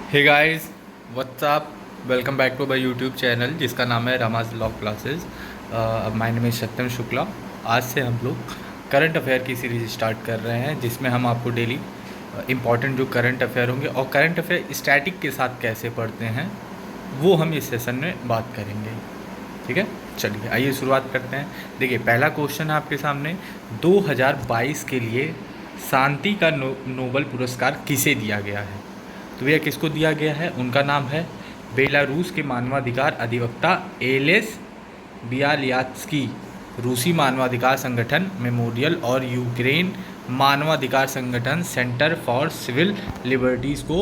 Hey guys, what's up, welcome back to my YouTube channel जिसका नाम है Rama's law classes. My name is Satyam Shukla. आज से हम लोग करंट अफेयर की सीरीज़ स्टार्ट कर रहे हैं जिसमें हम आपको डेली इम्पॉर्टेंट जो करंट अफेयर होंगे और करंट अफेयर स्टैटिक के साथ कैसे पढ़ते हैं वो हम इस सेशन में बात करेंगे। ठीक है, चलिए आइए शुरुआत करते हैं। देखिए, पहला क्वेश्चन है आपके सामने, 2022 के लिए शांति का नोबेल पुरस्कार किसे दिया गया है? तो भैया किसको दिया गया है? उनका नाम है बेलारूस के मानवाधिकार अधिवक्ता एलेस बियालियात्स्की। रूसी मानवाधिकार संगठन मेमोरियल और यूक्रेन मानवाधिकार संगठन सेंटर फॉर सिविल लिबर्टीज़ को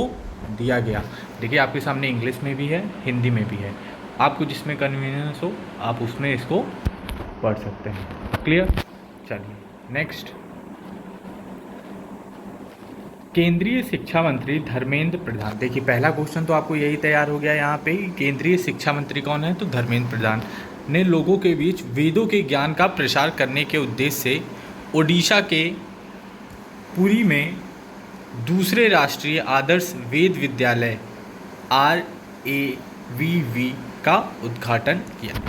दिया गया। देखिए, आपके सामने इंग्लिश में भी है, हिंदी में भी है, आपको जिसमें कन्वीनियंस हो आप उसमें इसको पढ़ सकते हैं। क्लियर? चलिए नेक्स्ट। केंद्रीय शिक्षा मंत्री धर्मेंद्र प्रधान। देखिए, पहला क्वेश्चन तो आपको यही तैयार हो गया यहाँ पे। केंद्रीय शिक्षा मंत्री कौन है? तो धर्मेंद्र प्रधान ने लोगों के बीच वेदों के ज्ञान का प्रसार करने के उद्देश्य से ओडिशा के पुरी में दूसरे राष्ट्रीय आदर्श वेद विद्यालय RAVV का उद्घाटन किया।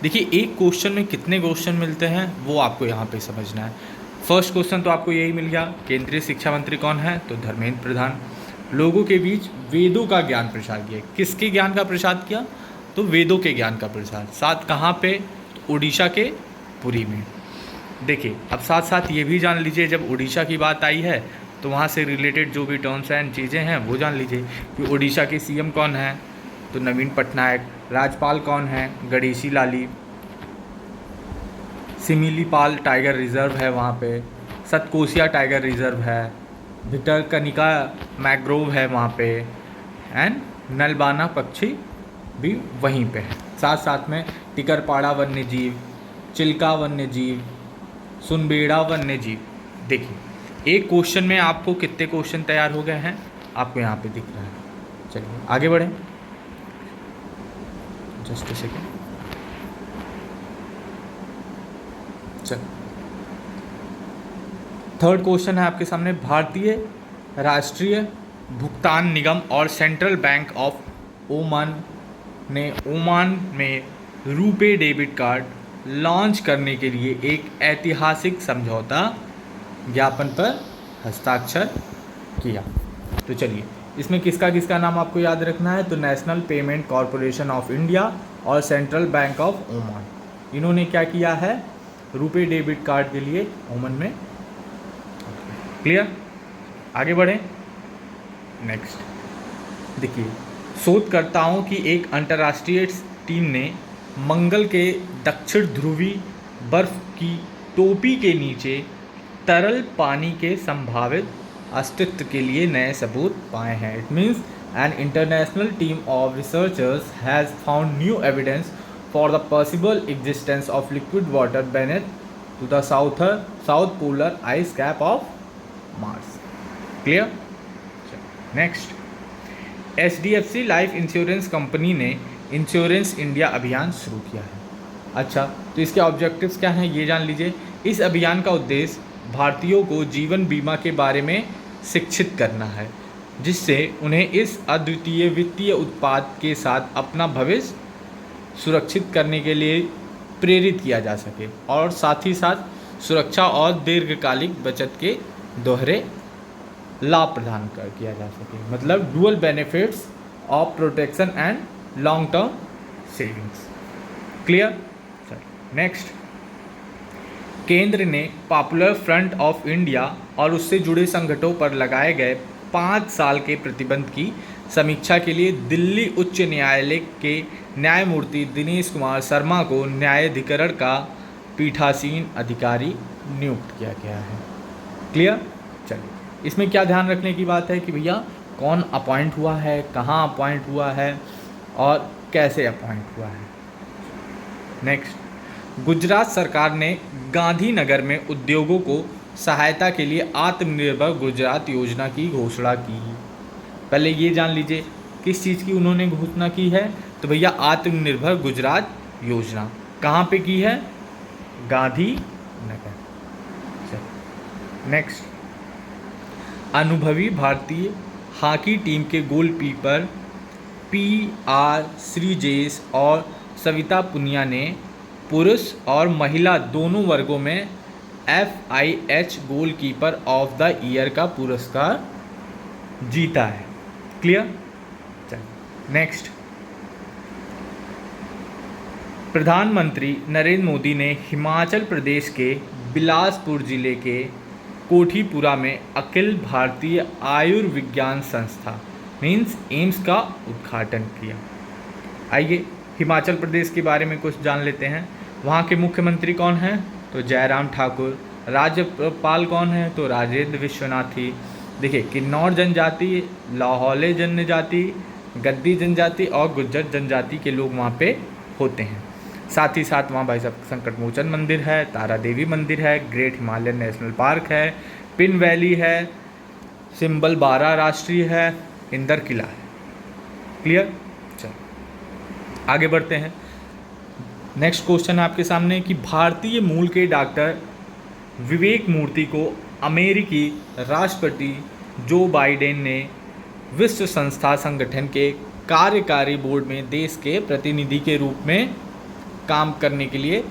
देखिए, एक क्वेश्चन में कितने क्वेश्चन मिलते हैं वो आपको यहाँ पे समझना है। फर्स्ट क्वेश्चन तो आपको यही मिल गया, केंद्रीय शिक्षा मंत्री कौन है? तो धर्मेंद्र प्रधान। लोगों के बीच वेदों का ज्ञान प्रसार किया। किसके ज्ञान का प्रसार किया? तो वेदों के ज्ञान का प्रसार। साथ कहाँ पे? तो उड़ीसा के पुरी में। देखिए, अब साथ साथ ये भी जान लीजिए, जब उड़ीसा की बात आई है तो वहाँ से रिलेटेड जो भी टर्म्स एंड चीज़ें हैं वो जान लीजिए कि उड़ीसा के CM कौन है? तो नवीन पटनायक। राज्यपाल कौन है? गणेशी लाली। सिमिलीपाल टाइगर रिजर्व है वहाँ पे, सतकोसिया टाइगर रिजर्व है, भितरकनिका मैग्रोव है वहाँ पे, एंड नलबाना पक्षी भी वहीं पे है। साथ साथ में टिकरपाड़ा वन्यजीव, चिल्का वन्यजीव, सुनबेड़ा वन्यजीव। देखिए, एक क्वेश्चन में आपको कितने क्वेश्चन तैयार हो गए हैं आपको यहाँ पे दिख रहा है। चलिए आगे बढ़ें, जस्ट अ सेकेंड। चल, थर्ड क्वेश्चन है आपके सामने, भारतीय राष्ट्रीय भुगतान निगम और सेंट्रल बैंक ऑफ ओमान ने ओमान में रुपे डेबिट कार्ड लॉन्च करने के लिए एक ऐतिहासिक समझौता ज्ञापन पर हस्ताक्षर किया। तो चलिए, इसमें किसका किसका नाम आपको याद रखना है? तो national payment corporation of India और सेंट्रल बैंक ऑफ ओमान, इन्होंने क्या किया है? रुपे डेबिट कार्ड के लिए ओमान में। क्लियर? आगे बढ़ें, नेक्स्ट। देखिए, शोधकर्ताओं की एक अंतर्राष्ट्रीय टीम ने मंगल के दक्षिण ध्रुवी बर्फ की टोपी के नीचे तरल पानी के संभावित अस्तित्व के लिए नए सबूत पाए हैं। It means an international team of researchers has found new evidence for the possible existence of liquid water beneath to the south polar ice cap of Mars. Clear? Next, HDFC life insurance company ने insurance India अभियान शुरू किया है। अच्छा, तो इसके objectives क्या हैं ये जान लीजिए। इस अभियान का उद्देश्य भारतीयों को जीवन बीमा के बारे में शिक्षित करना है, जिससे उन्हें इस अद्वितीय वित्तीय उत्पाद के साथ अपना भविष्य सुरक्षित करने के लिए प्रेरित किया जा सके और साथ ही साथ सुरक्षा और दीर्घकालिक बचत के दोहरे लाभ प्रदान किया जा सके। मतलब dual benefits of protection and long term savings. Clear? Next, केंद्र ने पॉपुलर फ्रंट ऑफ इंडिया और उससे जुड़े संगठनों पर लगाए गए 5 साल के प्रतिबंध की समीक्षा के लिए दिल्ली उच्च न्यायालय के न्यायमूर्ति दिनेश कुमार शर्मा को न्यायाधिकरण का पीठासीन अधिकारी नियुक्त किया गया है। क्लियर? चलिए, इसमें क्या ध्यान रखने की बात है कि भैया कौन अपॉइंट हुआ है, कहाँ अपॉइंट हुआ है और कैसे अपॉइंट हुआ है। नेक्स्ट, गुजरात सरकार ने गांधीनगर में उद्योगों को सहायता के लिए आत्मनिर्भर गुजरात योजना की घोषणा की। पहले ये जान लीजिए किस चीज़ की उन्होंने घोषणा की है? तो भैया आत्मनिर्भर गुजरात योजना कहाँ पे की है? गांधीनगर। नेक्स्ट, अनुभवी भारतीय हॉकी टीम के गोलकीपर PR श्रीजेश और सविता पुनिया ने पुरुष और महिला दोनों वर्गों में FIH goalkeeper of the year का पुरस्कार जीता है। क्लियर? चलिए नेक्स्ट। प्रधानमंत्री नरेंद्र मोदी ने हिमाचल प्रदेश के बिलासपुर जिले के कोठीपुरा में अखिल भारतीय आयुर्विज्ञान संस्था मीन्स एम्स का उद्घाटन किया। आइए हिमाचल प्रदेश के बारे में कुछ जान लेते हैं। वहाँ के मुख्यमंत्री कौन हैं? तो जयराम ठाकुर। राज्यपाल कौन है? तो राजेंद्र विश्वनाथी। देखिए किन्नौर जनजाति, लाहौली जनजाति, गद्दी जनजाति और गुज्जर जनजाति के लोग वहाँ पे होते हैं। साथ ही साथ वहाँ भाई साहब संकट मोचन मंदिर है, तारा देवी मंदिर है, ग्रेट हिमालयन नेशनल पार्क है, पिन वैली है, सिंबल बारा राष्ट्रीय है, इंदर किला है। क्लियर? चलो आगे बढ़ते हैं। नेक्स्ट क्वेश्चन आपके सामने कि भारतीय मूल के डॉक्टर विवेक मूर्ति को अमेरिकी राष्ट्रपति जो बाइडेन ने विश्व संस्था संगठन के कार्यकारी बोर्ड में देश के प्रतिनिधि के रूप में काम करने के लिए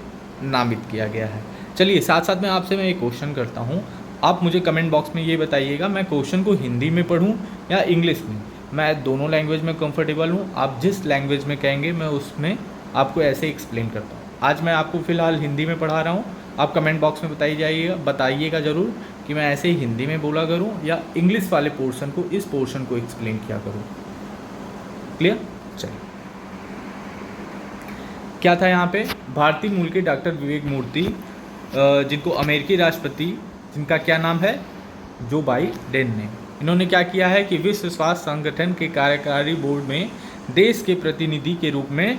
नामित किया गया है। चलिए साथ साथ में आपसे मैं एक क्वेश्चन करता हूँ, आप मुझे कमेंट बॉक्स में ये बताइएगा मैं क्वेश्चन को हिंदी में पढूं या इंग्लिश में। मैं दोनों लैंग्वेज में कंफर्टेबल हूँ, आप जिस लैंग्वेज में कहेंगे मैं उसमें आपको ऐसे एक्सप्लेन करता हूँ। आज मैं आपको फ़िलहाल हिंदी में पढ़ा रहा हूँ, आप कमेंट बॉक्स में बताइएगा ज़रूर कि मैं ऐसे ही हिंदी में बोला करूँ या इंग्लिश वाले पोर्शन को, इस पोर्शन को एक्सप्लेन किया करूँ। क्लियर? चलिए क्या था यहाँ पे, भारतीय मूल के डॉक्टर विवेक मूर्ति जिनको अमेरिकी राष्ट्रपति, जिनका क्या नाम है, जो बाइडेन ने, इन्होंने क्या किया है कि विश्व स्वास्थ्य संगठन के कार्यकारी बोर्ड में देश के प्रतिनिधि के रूप में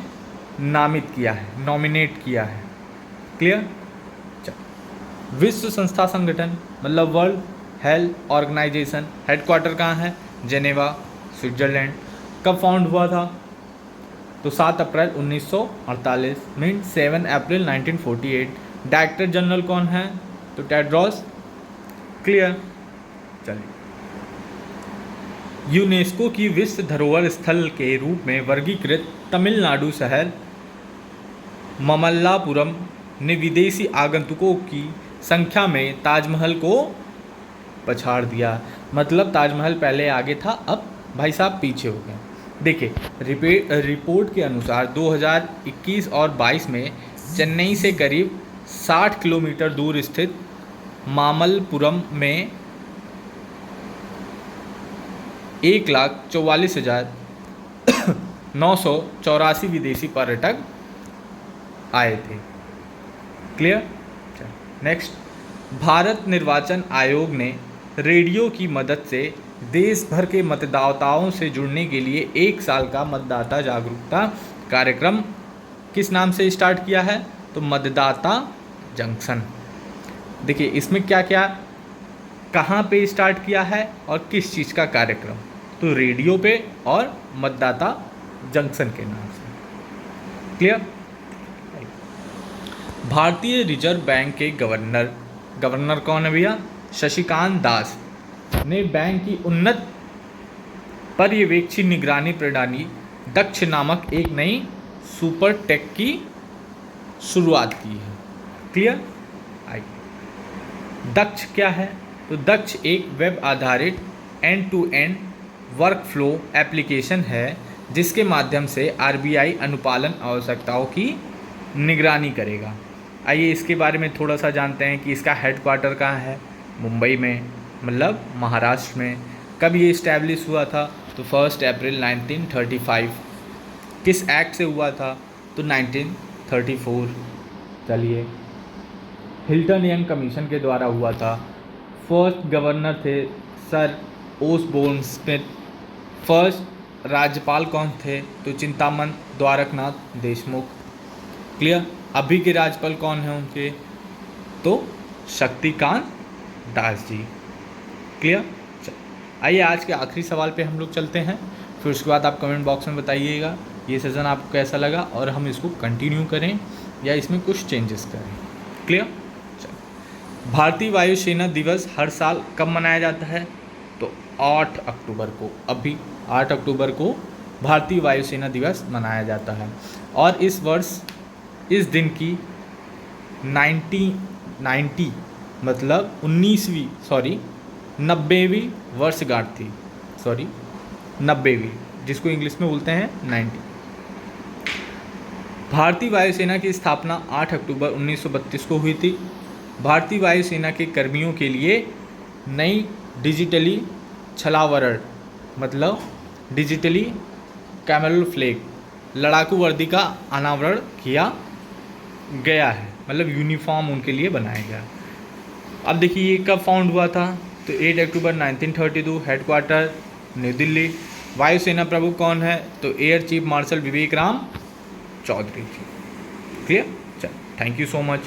नामित किया है, नॉमिनेट किया है। क्लियर? विश्व संस्था संगठन मतलब वर्ल्ड हेल्थ ऑर्गेनाइजेशन, हेडक्वार्टर कहाँ है? Geneva, Switzerland. कब फाउंड हुआ था? तो 7 अप्रैल 1948 मीन 7 अप्रैल 1948। डायरेक्टर जनरल कौन है? तो टेड्रोस। क्लियर? चलिए यूनेस्को की विश्व धरोहर स्थल के रूप में वर्गीकृत तमिलनाडु शहर ममल्लापुरम ने विदेशी आगंतुकों की संख्या में ताजमहल को पछाड़ दिया। मतलब ताजमहल पहले आगे था, अब भाई साहब पीछे हो गए। देखिए रिपोर्ट के अनुसार 2021 और 22 में चेन्नई से करीब 60 किलोमीटर दूर स्थित मामल्लपुरम में 1,44,984 विदेशी पर्यटक आए थे। क्लियर? नेक्स्ट, भारत निर्वाचन आयोग ने रेडियो की मदद से देश भर के मतदाताओं से जुड़ने के लिए 1 साल का मतदाता जागरूकता कार्यक्रम किस नाम से स्टार्ट किया है? तो मतदाता जंक्शन। देखिए इसमें क्या क्या कहाँ पे स्टार्ट किया है और किस चीज़ का कार्यक्रम? तो रेडियो पे और मतदाता जंक्शन के नाम से। क्लियर? भारतीय रिजर्व बैंक के गवर्नर कौन है भैया? शशिकांत दास ने बैंक की उन्नत पर्यवेक्षी निगरानी प्रणाली दक्ष नामक एक नई सुपर टेक की शुरुआत की है। क्लियर? आइए दक्ष क्या है? तो दक्ष एक वेब आधारित end to end workflow application है जिसके माध्यम से RBI अनुपालन आवश्यकताओं की निगरानी करेगा। आइए इसके बारे में थोड़ा सा जानते हैं कि इसका हेडक्वार्टर कहाँ है? मुंबई में, मतलब महाराष्ट्र में। कब ये इस्टेब्लिश हुआ था? तो 1 अप्रैल 1935। किस एक्ट से हुआ था? तो 1934। चलिए हिल्टन यंग कमीशन के द्वारा हुआ था। फर्स्ट गवर्नर थे सर ओसबोर्न स्मिथ। फर्स्ट राज्यपाल कौन थे? तो चिंतामन द्वारकनाथ देशमुख। क्लियर? अभी के राज्यपाल कौन हैं उनके? तो शक्तिकांत दास जी। क्लियर? आइए आज के आखिरी सवाल पे हम लोग चलते हैं, फिर उसके बाद आप कमेंट बॉक्स में बताइएगा ये सेशन आपको कैसा लगा और हम इसको कंटिन्यू करें या इसमें कुछ चेंजेस करें। क्लियर? भारतीय वायुसेना दिवस हर साल कब मनाया जाता है? तो 8 अक्टूबर को, अभी 8 अक्टूबर को भारतीय वायुसेना दिवस मनाया जाता है। और इस वर्ष इस दिन की 90 मतलब 90वीं वर्षगांठ थी, 90वीं, जिसको इंग्लिश में बोलते हैं 90। भारतीय वायुसेना की स्थापना 8 अक्टूबर 1932 को हुई थी। भारतीय वायुसेना के कर्मियों के लिए नई डिजिटली छलावरण मतलब डिजिटली कैमोफ्लेज लड़ाकू वर्दी का अनावरण किया गया है, मतलब यूनिफॉर्म उनके लिए बनाया गया। अब देखिए ये कब फाउंड हुआ था, तो 8 अक्टूबर 1932, हेडक्वार्टर न्यू दिल्ली। वायुसेना प्रमुख कौन है, तो एयर चीफ मार्शल विवेक राम चौधरी जी। क्लियर, चल, थैंक यू सो मच।